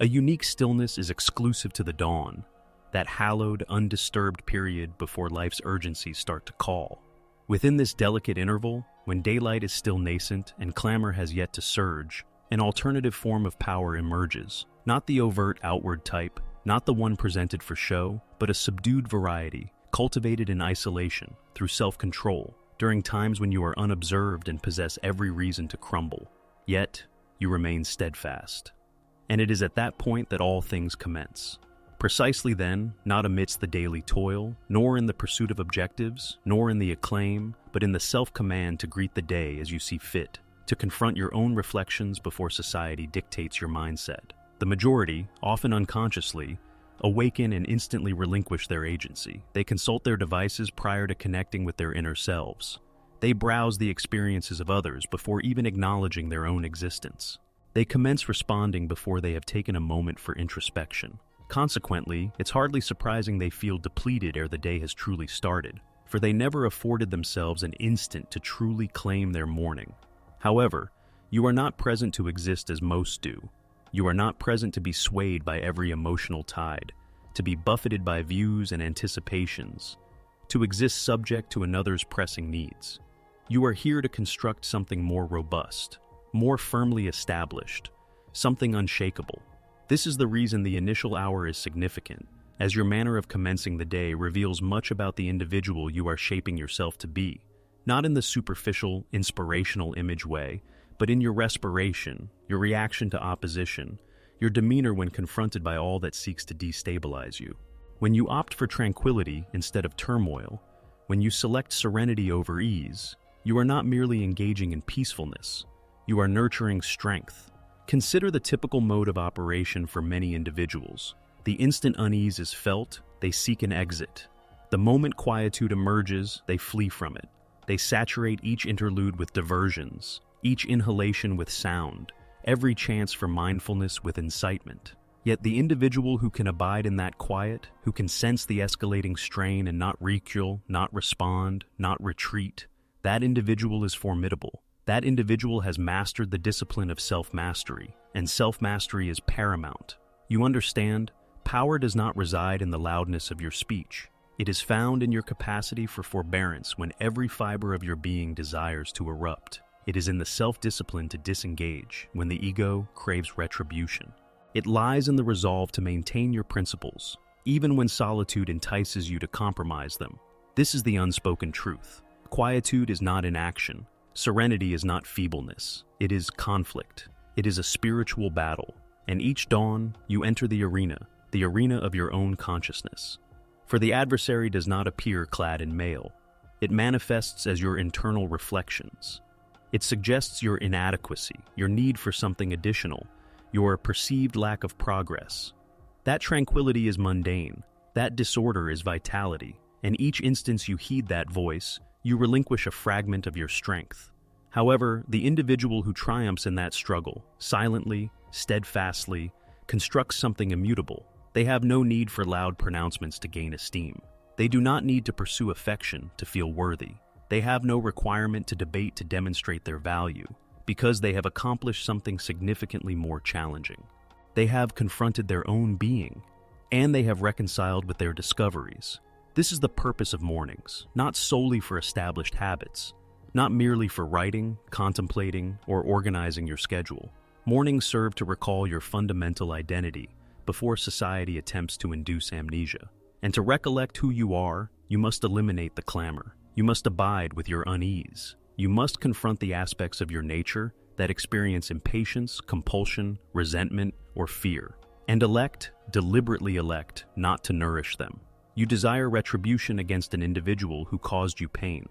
A unique stillness is exclusive to the dawn, that hallowed, undisturbed period before life's urgencies start to call. Within this delicate interval, when daylight is still nascent and clamor has yet to surge, an alternative form of power emerges, not the overt outward type, not the one presented for show, but a subdued variety, cultivated in isolation, through self-control, during times when you are unobserved and possess every reason to crumble. Yet, you remain steadfast. And it is at that point that all things commence. Precisely then, not amidst the daily toil, nor in the pursuit of objectives, nor in the acclaim, but in the self-command to greet the day as you see fit, to confront your own reflections before society dictates your mindset. The majority, often unconsciously, awaken and instantly relinquish their agency. They consult their devices prior to connecting with their inner selves. They browse the experiences of others before even acknowledging their own existence. They commence responding before they have taken a moment for introspection. Consequently, it's hardly surprising they feel depleted ere the day has truly started, for they never afforded themselves an instant to truly claim their morning. However, you are not present to exist as most do. You are not present to be swayed by every emotional tide, to be buffeted by views and anticipations, to exist subject to another's pressing needs. You are here to construct something more robust, more firmly established, something unshakable. This is the reason the initial hour is significant, as your manner of commencing the day reveals much about the individual you are shaping yourself to be, not in the superficial, inspirational image way, but in your respiration, your reaction to opposition, your demeanor when confronted by all that seeks to destabilize you. When you opt for tranquility instead of turmoil, when you select serenity over ease, you are not merely engaging in peacefulness, you are nurturing strength. Consider the typical mode of operation for many individuals. The instant unease is felt, they seek an exit. The moment quietude emerges, they flee from it. They saturate each interlude with diversions, each inhalation with sound, every chance for mindfulness with incitement. Yet the individual who can abide in that quiet, who can sense the escalating strain and not recule, not respond, not retreat, that individual is formidable. That individual has mastered the discipline of self-mastery, and self-mastery is paramount. You understand, power does not reside in the loudness of your speech. It is found in your capacity for forbearance when every fiber of your being desires to erupt. It is in the self-discipline to disengage when the ego craves retribution. It lies in the resolve to maintain your principles, even when solitude entices you to compromise them. This is the unspoken truth. Quietude is not inaction. Serenity is not feebleness. It is conflict. It is a spiritual battle. And each dawn, you enter the arena of your own consciousness. For the adversary does not appear clad in mail. It manifests as your internal reflections. It suggests your inadequacy, your need for something additional, your perceived lack of progress. That tranquility is mundane. That disorder is vitality. And each instance you heed that voice, you relinquish a fragment of your strength. However, the individual who triumphs in that struggle, silently, steadfastly, constructs something immutable. They have no need for loud pronouncements to gain esteem. They do not need to pursue affection to feel worthy. They have no requirement to debate to demonstrate their value, because they have accomplished something significantly more challenging. They have confronted their own being, and they have reconciled with their discoveries. This is the purpose of mornings, not solely for established habits, not merely for writing, contemplating, or organizing your schedule. Mornings serve to recall your fundamental identity before society attempts to induce amnesia. And to recollect who you are, you must eliminate the clamor. You must abide with your unease. You must confront the aspects of your nature that experience impatience, compulsion, resentment, or fear, and deliberately elect, not to nourish them. You desire retribution against an individual who caused you pain.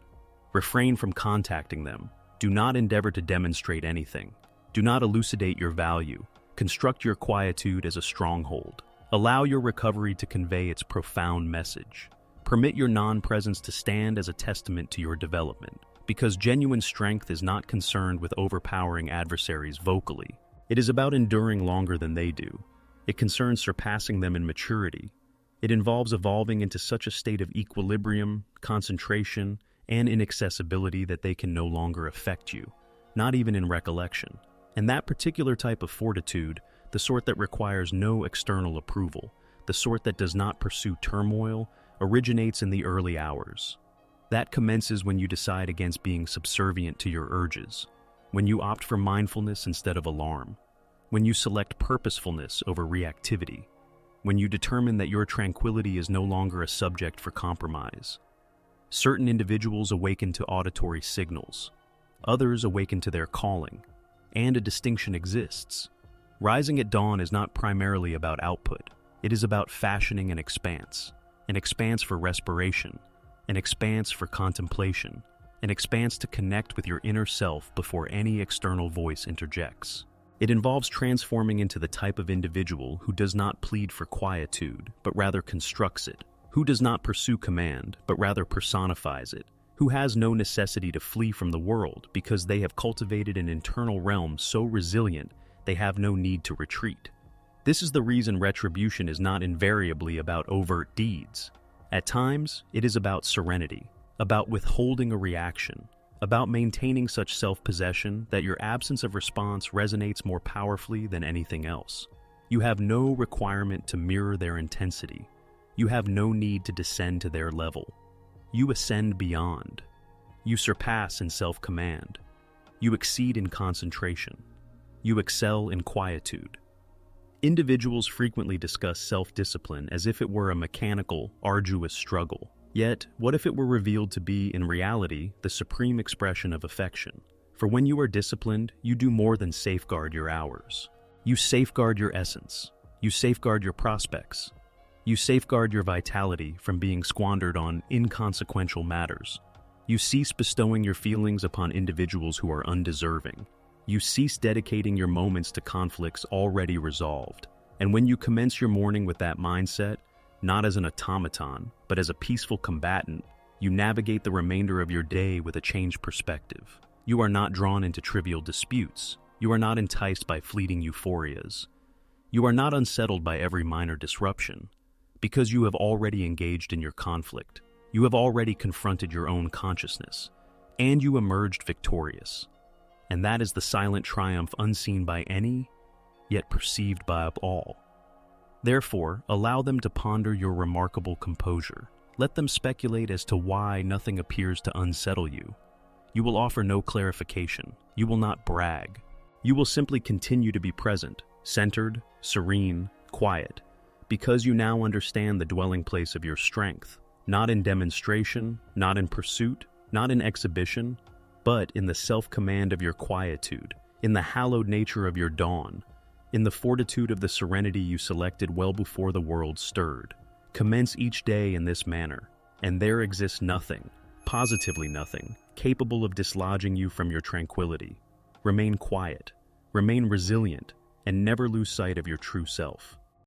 Refrain from contacting them. Do not endeavor to demonstrate anything. Do not elucidate your value. Construct your quietude as a stronghold. Allow your recovery to convey its profound message. Permit your non-presence to stand as a testament to your development, because genuine strength is not concerned with overpowering adversaries vocally. It is about enduring longer than they do. It concerns surpassing them in maturity. It involves evolving into such a state of equilibrium, concentration, and inaccessibility that they can no longer affect you, not even in recollection. And that particular type of fortitude, the sort that requires no external approval, the sort that does not pursue turmoil, originates in the early hours. That commences when you decide against being subservient to your urges, when you opt for mindfulness instead of alarm, when you select purposefulness over reactivity, when you determine that your tranquility is no longer a subject for compromise. Certain individuals awaken to auditory signals, others awaken to their calling, and a distinction exists. Rising at dawn is not primarily about output. It is about fashioning an expanse for respiration, an expanse for contemplation, an expanse to connect with your inner self before any external voice interjects. It involves transforming into the type of individual who does not plead for quietude, but rather constructs it, who does not pursue command, but rather personifies it, who has no necessity to flee from the world because they have cultivated an internal realm so resilient they have no need to retreat. This is the reason retribution is not invariably about overt deeds. At times, it is about serenity, about withholding a reaction, about maintaining such self-possession that your absence of response resonates more powerfully than anything else. You have no requirement to mirror their intensity. You have no need to descend to their level. You ascend beyond. You surpass in self-command. You exceed in concentration. You excel in quietude. Individuals frequently discuss self-discipline as if it were a mechanical, arduous struggle. Yet, what if it were revealed to be, in reality, the supreme expression of affection? For when you are disciplined, you do more than safeguard your hours. You safeguard your essence. You safeguard your prospects. You safeguard your vitality from being squandered on inconsequential matters. You cease bestowing your feelings upon individuals who are undeserving. You cease dedicating your moments to conflicts already resolved. And when you commence your morning with that mindset, not as an automaton, but as a peaceful combatant, you navigate the remainder of your day with a changed perspective. You are not drawn into trivial disputes. You are not enticed by fleeting euphorias. You are not unsettled by every minor disruption, because you have already engaged in your conflict. You have already confronted your own consciousness, and you emerged victorious. And that is the silent triumph unseen by any, yet perceived by all. Therefore, allow them to ponder your remarkable composure. Let them speculate as to why nothing appears to unsettle you. You will offer no clarification. You will not brag. You will simply continue to be present, centered, serene, quiet, because you now understand the dwelling place of your strength, not in demonstration, not in pursuit, not in exhibition, but in the self-command of your quietude, in the hallowed nature of your dawn, in the fortitude of the serenity you selected well before the world stirred. Commence each day in this manner, and there exists nothing, positively nothing, capable of dislodging you from your tranquility. Remain quiet, remain resilient, and never lose sight of your true self.